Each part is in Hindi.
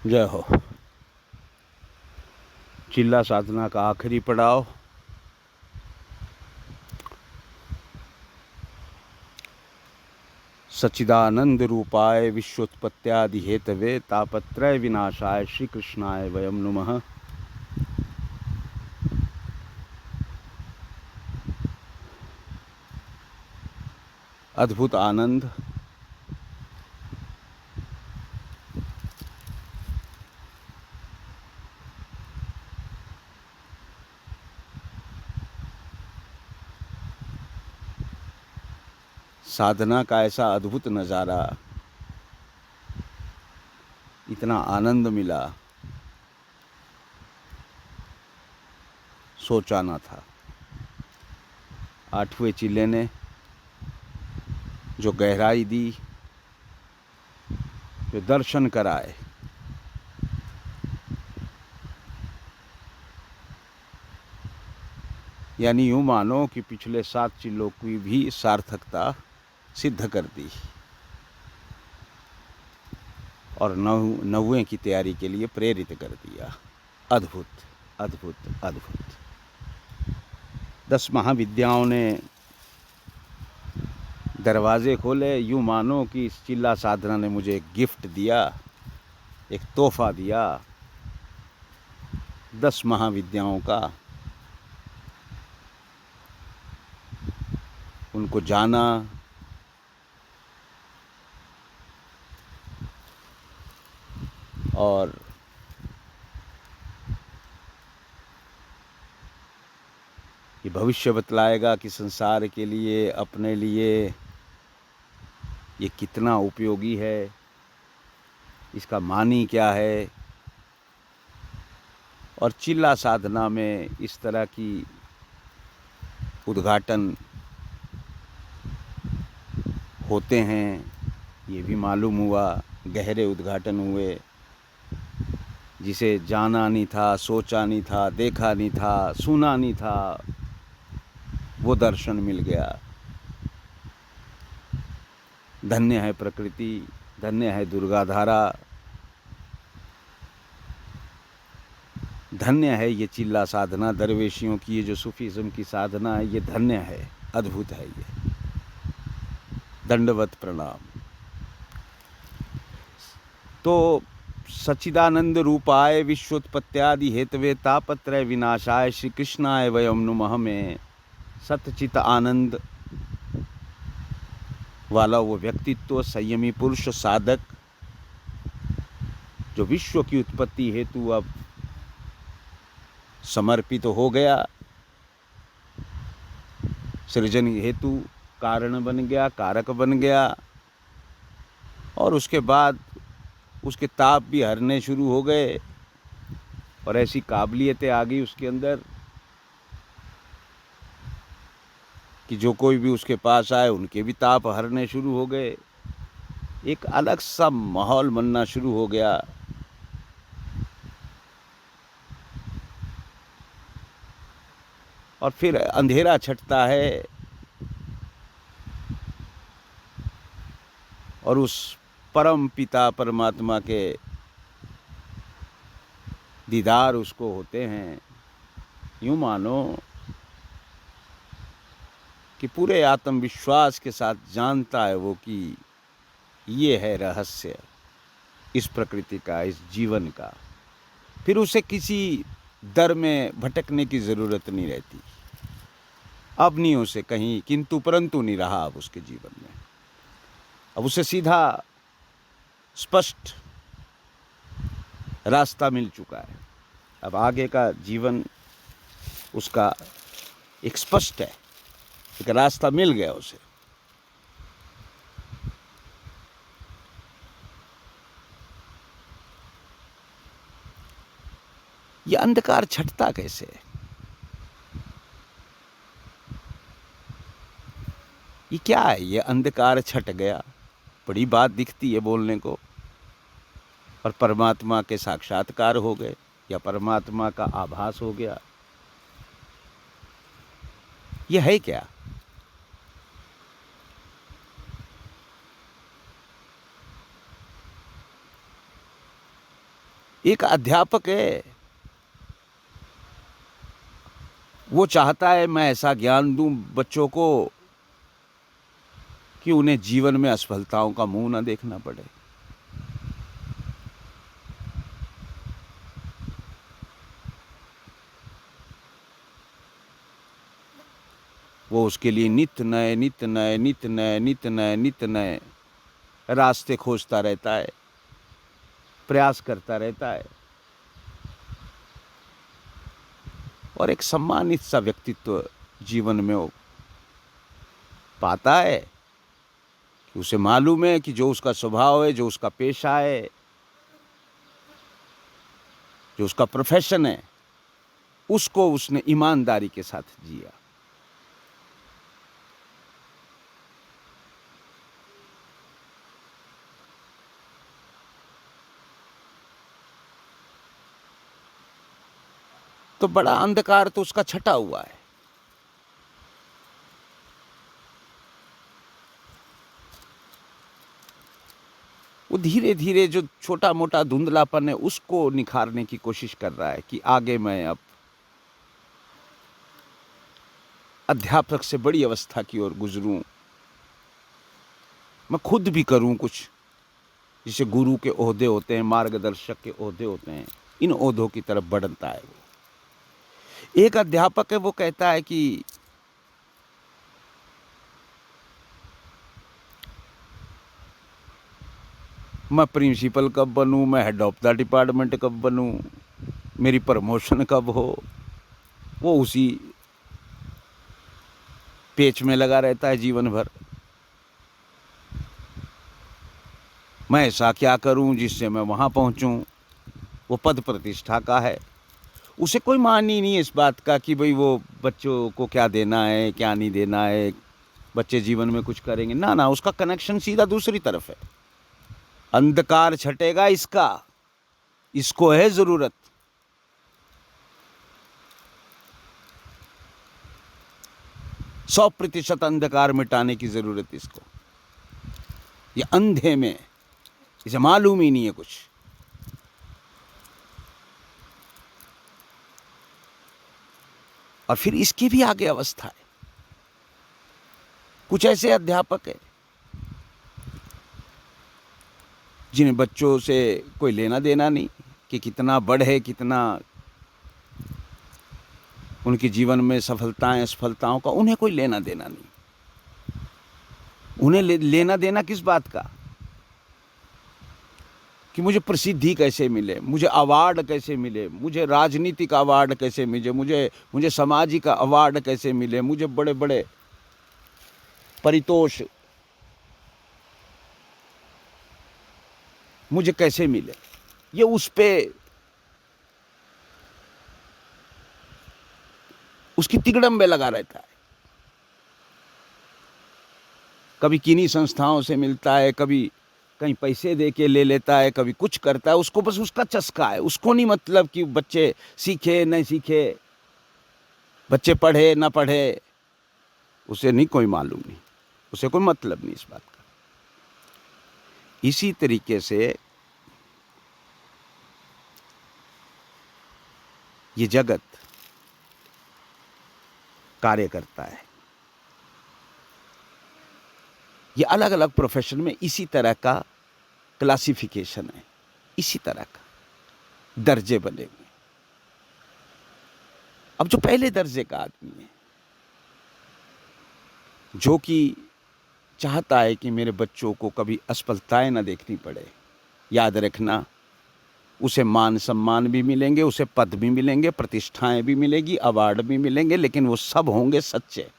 जय हो। चिल्ला साधना का आखिरी पड़ाव। सच्चिदानंद रूपाय विश्वोत्पत्त्यादि हेतवे तापत्रय विनाशाय श्री कृष्णाय वयम नुमः। अद्भुत आनंद, साधना का ऐसा अद्भुत नज़ारा, इतना आनंद मिला, सोचा ना था। आठवें चिल्ले ने जो गहराई दी, जो दर्शन कराए, यानी यूँ मानो कि पिछले 7 चिल्लों की भी सार्थकता सिद्ध कर दी और नौवें की तैयारी के लिए प्रेरित कर दिया। अद्भुत अद्भुत अद्भुत। 10 महाविद्याओं ने दरवाजे खोले। यूँ मानो कि इस चिल्ला साधना ने मुझे एक गिफ्ट दिया, एक तोहफा दिया 10 महाविद्याओं का। उनको जाना, और ये भविष्य बतलाएगा कि संसार के लिए, अपने लिए ये कितना उपयोगी है, इसका मानी क्या है। और चिल्ला साधना में इस तरह की उद्घाटन होते हैं, ये भी मालूम हुआ। गहरे उद्घाटन हुए, जिसे जाना नहीं था, सोचा नहीं था, देखा नहीं था, सुना नहीं था, वो दर्शन मिल गया। धन्य है प्रकृति, धन्य है दुर्गा धारा, धन्य है ये चिल्ला साधना, दरवेशियों की ये जो सूफीज़्म की साधना है, ये धन्य है, अद्भुत है ये। दंडवत प्रणाम। तो सच्चिदानंद रूपाय विश्वोत्पत्त्यादि हेतवे तापत्रय विनाशाय श्री कृष्णाय वयम नुमः में सतचित आनंद वाला वो व्यक्तित्व, संयमी पुरुष, साधक, जो विश्व की उत्पत्ति हेतु अब समर्पित हो गया, सृजन हेतु कारण बन गया, कारक बन गया, और उसके बाद उसके ताप भी हरने शुरू हो गए और ऐसी काबिलियतें आ गई उसके अंदर कि जो कोई भी उसके पास आए उनके भी ताप हरने शुरू हो गए। एक अलग सा माहौल बनना शुरू हो गया। और फिर अंधेरा छटता है और उस परम पिता परमात्मा के दीदार उसको होते हैं। यूँ मानो कि पूरे आत्मविश्वास के साथ जानता है वो कि ये है रहस्य इस प्रकृति का, इस जीवन का। फिर उसे किसी दर में भटकने की ज़रूरत नहीं रहती। अब नहीं उसे कहीं किंतु परंतु नहीं रहा अब उसके जीवन में। अब उसे सीधा स्पष्ट रास्ता मिल चुका है। अब आगे का जीवन उसका एक स्पष्ट है, एक रास्ता मिल गया उसे। ये अंधकार छटता कैसे है? ये क्या है? ये अंधकार छट गया, बड़ी बात दिखती है बोलने को, और परमात्मा के साक्षात्कार हो गए या परमात्मा का आभास हो गया। ये है क्या? एक अध्यापक है, वो चाहता है मैं ऐसा ज्ञान दूं बच्चों को कि उन्हें जीवन में असफलताओं का मुंह ना देखना पड़े। वो उसके लिए नित्य नए नित्य नए नित्य नए नित्य नए नित्य नए रास्ते खोजता रहता है, प्रयास करता रहता है, और एक सम्मानित सा व्यक्तित्व जीवन में वो पाता है कि उसे मालूम है कि जो उसका स्वभाव है, जो उसका पेशा है, जो उसका प्रोफेशन है, उसको उसने ईमानदारी के साथ जिया। तो बड़ा अंधकार तो उसका छटा हुआ है। वो धीरे धीरे जो छोटा मोटा धुंधलापन है उसको निखारने की कोशिश कर रहा है कि आगे मैं अब अध्यापक से बड़ी अवस्था की ओर गुजरूं, मैं खुद भी करूं कुछ, जिसे गुरु के ओहदे होते हैं, मार्गदर्शक के ओहदे होते हैं, इन ओहदों की तरफ बढ़ता है वो। एक अध्यापक है, वो कहता है कि मैं प्रिंसिपल कब बनूं, मैं हेड ऑफ द डिपार्टमेंट कब बनूं, मेरी प्रमोशन कब हो। वो उसी पेच में लगा रहता है जीवन भर। मैं ऐसा क्या करूं जिससे मैं वहां पहुंचूं। वो पद प्रतिष्ठा का है, उसे कोई मान ही नहीं है इस बात का कि भाई वो बच्चों को क्या देना है क्या नहीं देना है, बच्चे जीवन में कुछ करेंगे ना ना, उसका कनेक्शन सीधा दूसरी तरफ है। अंधकार छटेगा इसका, इसको है जरूरत। 100% अंधकार मिटाने की जरूरत इसको। ये अंधे में, इसे मालूम ही नहीं है कुछ। और फिर इसकी भी आगे अवस्था है। कुछ ऐसे अध्यापक है जिन्हें बच्चों से कोई लेना देना नहीं, कि कितना बढ़े, कितना उनके जीवन में सफलताएं असफलताओं का उन्हें कोई लेना देना नहीं। उन्हें लेना देना किस बात का, कि मुझे प्रसिद्धि कैसे मिले, मुझे अवार्ड कैसे मिले, मुझे राजनीतिक अवार्ड कैसे मिले, मुझे सामाजिक अवार्ड कैसे मिले, मुझे बड़े बड़े परितोष मुझे कैसे मिले। ये उस पे उसकी तिगड़म में लगा रहता है। कभी किन्हीं संस्थाओं से मिलता है, कभी कहीं पैसे दे के ले लेता है, कभी कुछ करता है, उसको बस उसका चस्का है। उसको नहीं मतलब कि बच्चे सीखे नहीं सीखे, बच्चे पढ़े ना पढ़े, उसे नहीं कोई मालूम नहीं, उसे कोई मतलब नहीं इस बात का। इसी तरीके से ये जगत कार्य करता है। ये अलग अलग प्रोफेशन में इसी तरह का क्लासिफिकेशन है, इसी तरह का दर्जे बने हुए। अब जो पहले दर्जे का आदमी है, जो कि चाहता है कि मेरे बच्चों को कभी असफलताएं ना देखनी पड़े, याद रखना उसे मान सम्मान भी मिलेंगे, उसे पद भी मिलेंगे, प्रतिष्ठाएं भी मिलेगी, अवार्ड भी मिलेंगे, लेकिन वो सब होंगे सच्चे,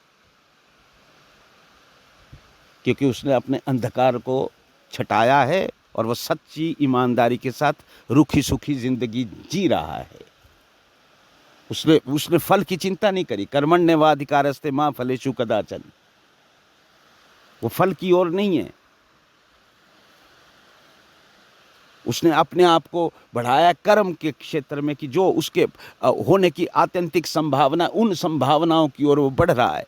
क्योंकि उसने अपने अंधकार को छटाया है और वह सच्ची ईमानदारी के साथ रूखी सूखी जिंदगी जी रहा है। उसने फल की चिंता नहीं करी। कर्मण्येवाधिकारस्ते मां फलेषु कदाचन, वो फल की ओर नहीं है। उसने अपने आप को बढ़ाया कर्म के क्षेत्र में, कि जो उसके होने की आत्यंतिक संभावना, उन संभावनाओं की ओर वो बढ़ रहा है।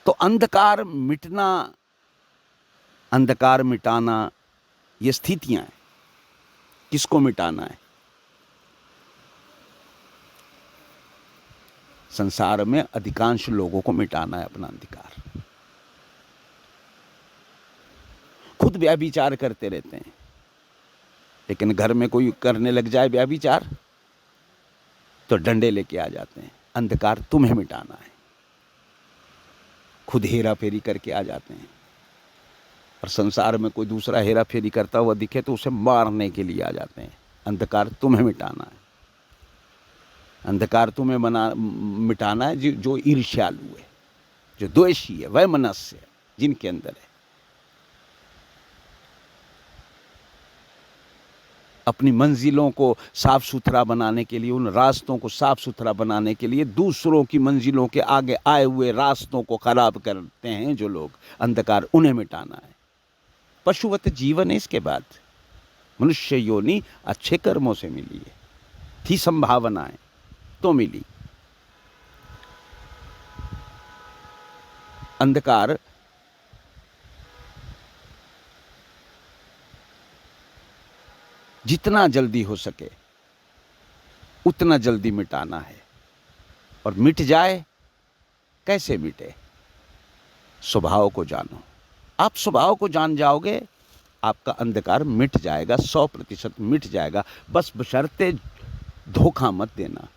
तो अंधकार मिटना, अंधकार मिटाना, ये स्थितियां हैं। किसको मिटाना है? संसार में अधिकांश लोगों को मिटाना है अपना अंधकार। खुद व्यभिचार करते रहते हैं, लेकिन घर में कोई करने लग जाए व्यभिचार तो डंडे लेके आ जाते हैं, अंधकार तुम्हें मिटाना है। खुद हेरा फेरी करके आ जाते हैं, और संसार में कोई दूसरा हेरा फेरी करता हुआ दिखे तो उसे मारने के लिए आ जाते हैं। अंधकार तुम्हें मिटाना है। अंधकार तुम्हें मिटाना है जो ईर्ष्यालु है, जो द्वेषी है, वह मनस्य है जिनके अंदर है। अपनी मंजिलों को साफ सुथरा बनाने के लिए, उन रास्तों को साफ सुथरा बनाने के लिए दूसरों की मंजिलों के आगे आए हुए रास्तों को खराब करते हैं जो लोग, अंधकार उन्हें मिटाना है। पशुवत जीवन है। इसके बाद मनुष्य योनि अच्छे कर्मों से मिली है, थी संभावनाएं तो मिली। अंधकार जितना जल्दी हो सके उतना जल्दी मिटाना है, और मिट जाए कैसे मिटे? स्वभाव को जानो। आप स्वभाव को जान जाओगे, आपका अंधकार मिट जाएगा, 100% मिट जाएगा। बस बशर्ते धोखा मत देना।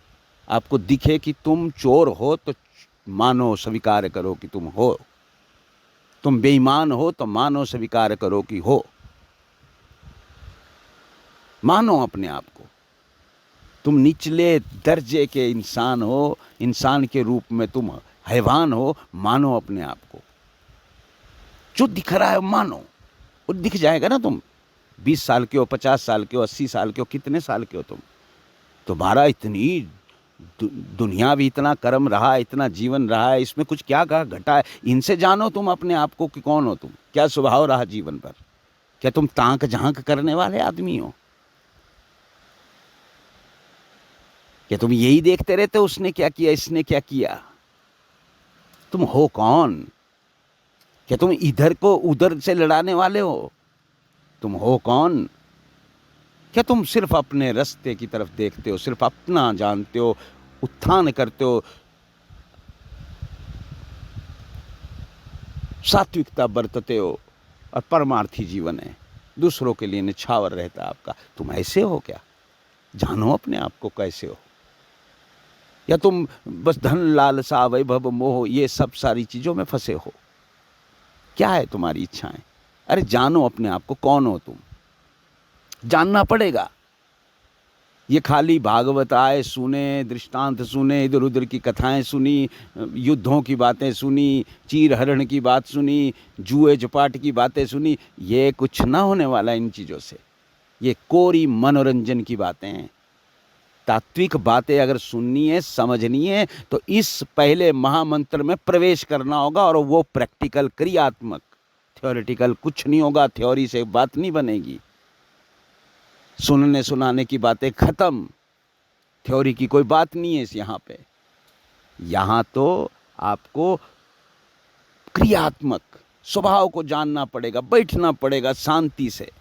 आपको दिखे कि तुम चोर हो तो मानो, स्वीकार करो कि तुम हो। तुम बेईमान हो तो मानो, स्वीकार करो कि हो। मानो अपने आप को। तुम निचले दर्जे के इंसान हो, इंसान के रूप में तुम हैवान हो, मानो अपने आप को। जो दिख रहा है मानो, वो दिख जाएगा ना। तुम 20 साल के हो, 50 साल के हो, 80 साल के हो, कितने साल के हो तुम, तुम्हारा इतनी दुनिया भी, इतना कर्म रहा, इतना जीवन रहा है, इसमें कुछ क्या कहा घटा है? इनसे जानो तुम अपने आप को कि कौन हो तुम, क्या स्वभाव रहा जीवन पर। क्या तुम ताक झांक करने वाले आदमी हो? क्या तुम यही देखते रहते हो उसने क्या किया, इसने क्या किया? तुम हो कौन? क्या तुम इधर को उधर से लड़ाने वाले हो? तुम हो कौन? क्या तुम सिर्फ अपने रास्ते की तरफ देखते हो, सिर्फ अपना जानते हो, उत्थान करते हो, सात्विकता बरतते हो, और परमार्थी जीवन है, दूसरों के लिए निछावर रहता है आपका? तुम ऐसे हो क्या? जानो अपने आप को कैसे हो। या तुम बस धन, लालसा, वैभव, मोह, ये सब सारी चीजों में फंसे हो? क्या है तुम्हारी इच्छाएं? अरे जानो अपने आप को, कौन हो तुम? जानना पड़ेगा। ये खाली भागवत आए, सुने, दृष्टांत सुने, इधर उधर की कथाएं सुनी, युद्धों की बातें सुनी, चीर हरण की बात सुनी, जुए जपाट की बातें सुनी, ये कुछ ना होने वाला इन चीज़ों से। ये कोरी मनोरंजन की बातें हैं। तात्विक बातें अगर सुननी है, समझनी है, तो इस पहले महामंत्र में प्रवेश करना होगा, और वो प्रैक्टिकल, क्रियात्मक, थ्योरेटिकल कुछ नहीं होगा। थ्योरी से बात नहीं बनेगी। सुनने सुनाने की बातें खत्म, थ्योरी की कोई बात नहीं है इस यहाँ पे। यहाँ तो आपको क्रियात्मक स्वभाव को जानना पड़ेगा, बैठना पड़ेगा शांति से।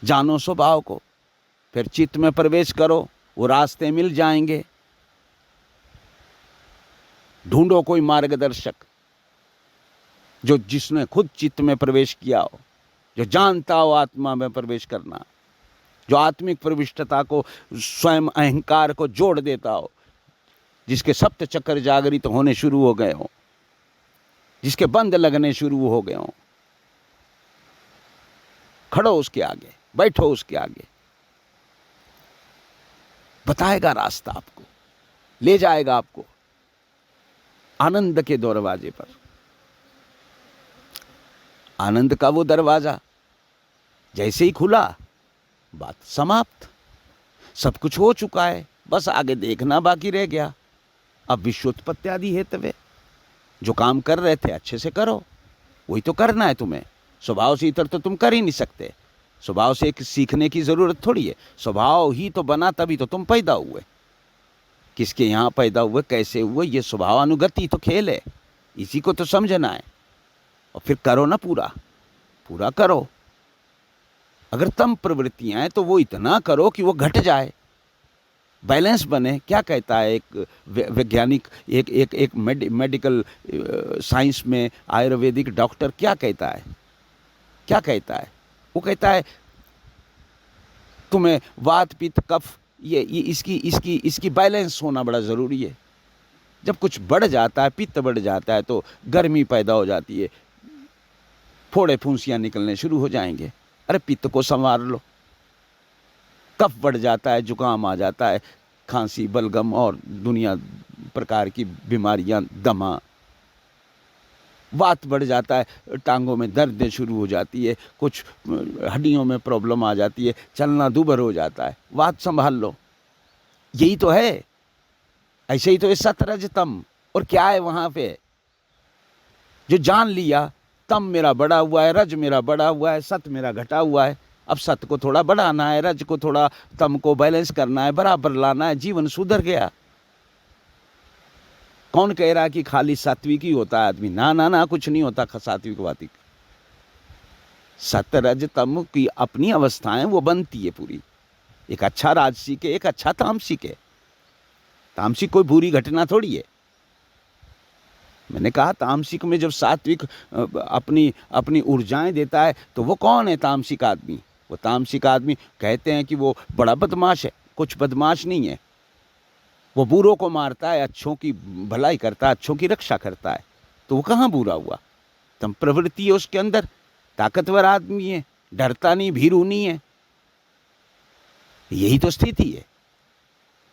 जानो स्वभाव को, फिर चित्त में प्रवेश करो, वो रास्ते मिल जाएंगे। ढूंढो कोई मार्गदर्शक जो, जिसने खुद चित्त में प्रवेश किया हो, जो जानता हो आत्मा में प्रवेश करना, जो आत्मिक प्रविष्टता को, स्वयं अहंकार को जोड़ देता हो, जिसके सप्त चक्र जागृत होने शुरू हो गए हो, जिसके बंद लगने शुरू हो गए हो। खड़ो उसके आगे, बैठो उसके आगे, बताएगा रास्ता आपको, ले जाएगा आपको आनंद के दरवाजे पर। आनंद का वो दरवाजा जैसे ही खुला, बात समाप्त। सब कुछ हो चुका है, बस आगे देखना बाकी रह गया। अब विश्वोत्पत्ति आदि हेतवे, जो काम कर रहे थे अच्छे से करो, वही तो करना है तुम्हें। स्वभाव से इतर तो तुम कर ही नहीं सकते। स्वभाव से एक सीखने की जरूरत थोड़ी है। स्वभाव ही तो बना, तभी तो तुम पैदा हुए। किसके यहाँ पैदा हुए, कैसे हुए, ये स्वभावानुगति तो खेल है। इसी को तो समझना है, और फिर करो ना, पूरा पूरा करो। अगर तम प्रवृत्तियां हैं तो वो इतना करो कि वो घट जाए, बैलेंस बने। क्या कहता है एक वैज्ञानिक, एक मेडिकल साइंस में आयुर्वेदिक डॉक्टर क्या कहता है? क्या कहता है? वो कहता है तुम्हें वात पित्त कफ ये इसकी बैलेंस होना बड़ा ज़रूरी है। जब कुछ बढ़ जाता है, पित्त बढ़ जाता है, तो गर्मी पैदा हो जाती है, फोड़े फुंसियाँ निकलने शुरू हो जाएंगे। अरे पित्त को संवार लो। कफ बढ़ जाता है, जुकाम आ जाता है, खांसी, बलगम और दुनिया प्रकार की बीमारियां, दमा। वात बढ़ जाता है, टांगों में दर्द शुरू हो जाती है, कुछ हड्डियों में प्रॉब्लम आ जाती है, चलना दूभर हो जाता है। वात संभाल लो। यही तो है, ऐसे ही तो है सत रज तम। और क्या है वहां पे? जो जान लिया तम मेरा बढ़ा हुआ है, रज मेरा बढ़ा हुआ है, सत मेरा घटा हुआ है। अब सत को थोड़ा बढ़ाना है, रज को थोड़ा, तम को बैलेंस करना है, बराबर लाना है, जीवन सुधर गया। कौन कह रहा कि खाली सात्विक ही होता है आदमी? ना ना ना, कुछ नहीं होता सात्विक वातिक। सत रज तम की अपनी अवस्थाएं वो बनती है पूरी। एक अच्छा राजसिक है, एक अच्छा तामसिक है। तामसिक कोई बुरी घटना थोड़ी है। मैंने कहा तामसिक में जब सात्विक अपनी अपनी ऊर्जाएं देता है तो वो कौन है तामसिक आदमी? वो तामसिक आदमी कहते हैं कि वो बड़ा बदमाश है। कुछ बदमाश नहीं है। वो बुरों को मारता है, अच्छों की भलाई करता है, अच्छों की रक्षा करता है। तो वो कहाँ बुरा हुआ? तम प्रवृत्ति है उसके अंदर। ताकतवर आदमी है, डरता नहीं, भीरू नहीं है। यही तो स्थिति है।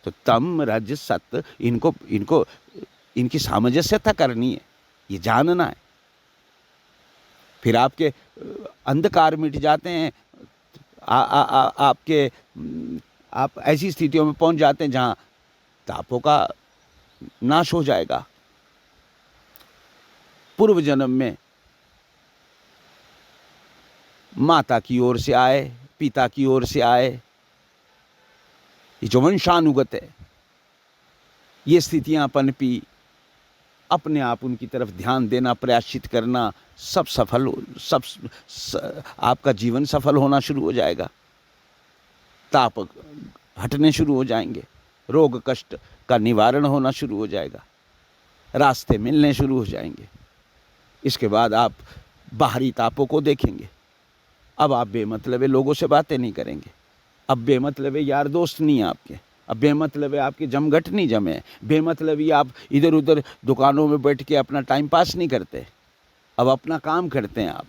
तो तम रज सत, इनको इनको इनकी सामंजस्यता करनी है, ये जानना है। फिर आपके अंधकार मिट जाते हैं। आपके आप ऐसी स्थितियों में पहुंच जाते हैं जहां तापों का नाश हो जाएगा। पूर्व जन्म में माता की ओर से आए, पिता की ओर से आए, ये जो वंशानुगत है, ये स्थितियां पनपी, अपने आप उनकी तरफ ध्यान देना, प्रयाश्चित करना, सब सफल आपका जीवन सफल होना शुरू हो जाएगा। ताप हटने शुरू हो जाएंगे, रोग कष्ट का निवारण होना शुरू हो जाएगा, रास्ते मिलने शुरू हो जाएंगे। इसके बाद आप बाहरी तापों को देखेंगे। अब आप बेमतलबे लोगों से बातें नहीं करेंगे। अब बेमतलबे यार दोस्त नहीं है आपके। अब बेमतलब है आपके जमघट नहीं जमे। बेमतलब ही आप इधर उधर दुकानों में बैठ के अपना टाइम पास नहीं करते। अब अपना काम करते हैं आप।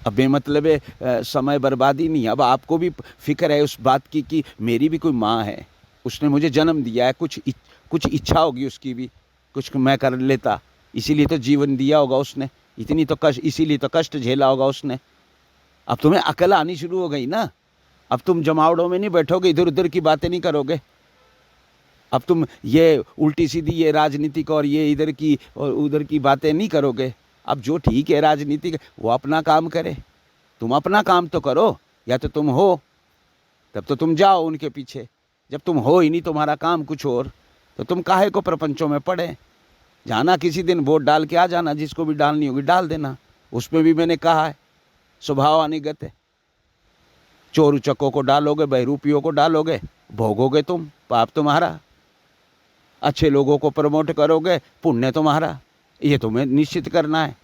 अब बेमतलब समय बर्बादी नहीं। अब आपको भी फिक्र है उस बात की कि मेरी भी कोई माँ है, उसने मुझे जन्म दिया है, कुछ इच्छा होगी उसकी भी, कुछ मैं कर लेता, इसीलिए तो जीवन दिया होगा उसने, इतनी तो कष्ट, इसीलिए तो कष्ट झेला होगा उसने। अब तुम्हें अकल आनी शुरू हो गई ना। अब तुम जमावड़ों में नहीं बैठोगे, इधर उधर की बातें नहीं करोगे। अब तुम ये उल्टी सीधी ये राजनीतिक और ये इधर की और उधर की बातें नहीं करोगे। अब जो ठीक है राजनीतिक वो अपना काम करे, तुम अपना काम तो करो। या तो तुम हो तब तो तुम जाओ उनके पीछे। जब तुम हो ही नहीं, तुम्हारा काम कुछ और, तो तुम काहे को प्रपंचों में पड़े। जाना किसी दिन वोट डाल के आ जाना, जिसको भी डालनी होगी डाल देना। उसमें भी मैंने कहा है स्वभाव अनिगत है। चोर उचक्कों को डालोगे, बहरूपियों को डालोगे, भोगोगे तुम, पाप तुम्हारा। अच्छे लोगों को प्रमोट करोगे, पुण्य तुम्हारा। ये तुम्हें निश्चित करना है।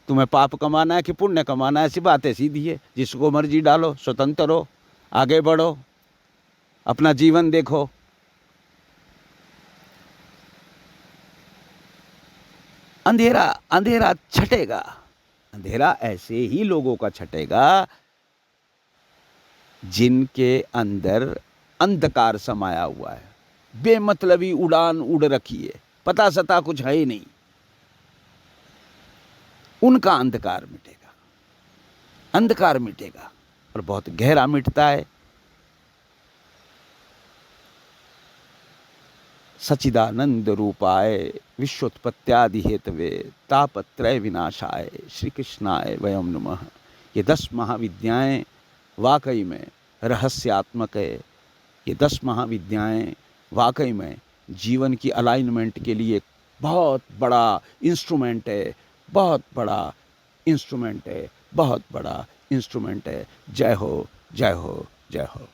तुम्हें पाप कमाना है कि पुण्य कमाना है, ऐसी बातें सीधी है। जिसको मर्जी डालो, स्वतंत्र हो, आगे बढ़ो, अपना जीवन देखो। अंधेरा अंधेरा छटेगा। अंधेरा ऐसे ही लोगों का छटेगा जिनके अंदर अंधकार समाया हुआ है, बेमतलबी उड़ान उड़ रखी है, पता सता कुछ है ही नहीं। उनका अंधकार मिटेगा। अंधकार मिटेगा और बहुत गहरा मिटता है। सच्चिदानंद रूपाय विश्वोत्पत्त्यादि हेतवे तापत्रय विनाशाय श्री कृष्णाय वयम नमः। ये 10 महाविद्याएं वाकई में रहस्यात्मक है। ये 10 महाविद्याएं वाकई में जीवन की अलाइनमेंट के लिए बहुत बड़ा इंस्ट्रूमेंट है, बहुत बड़ा इंस्ट्रूमेंट है, बहुत बड़ा इंस्ट्रूमेंट है। जय हो, जय हो, जय हो।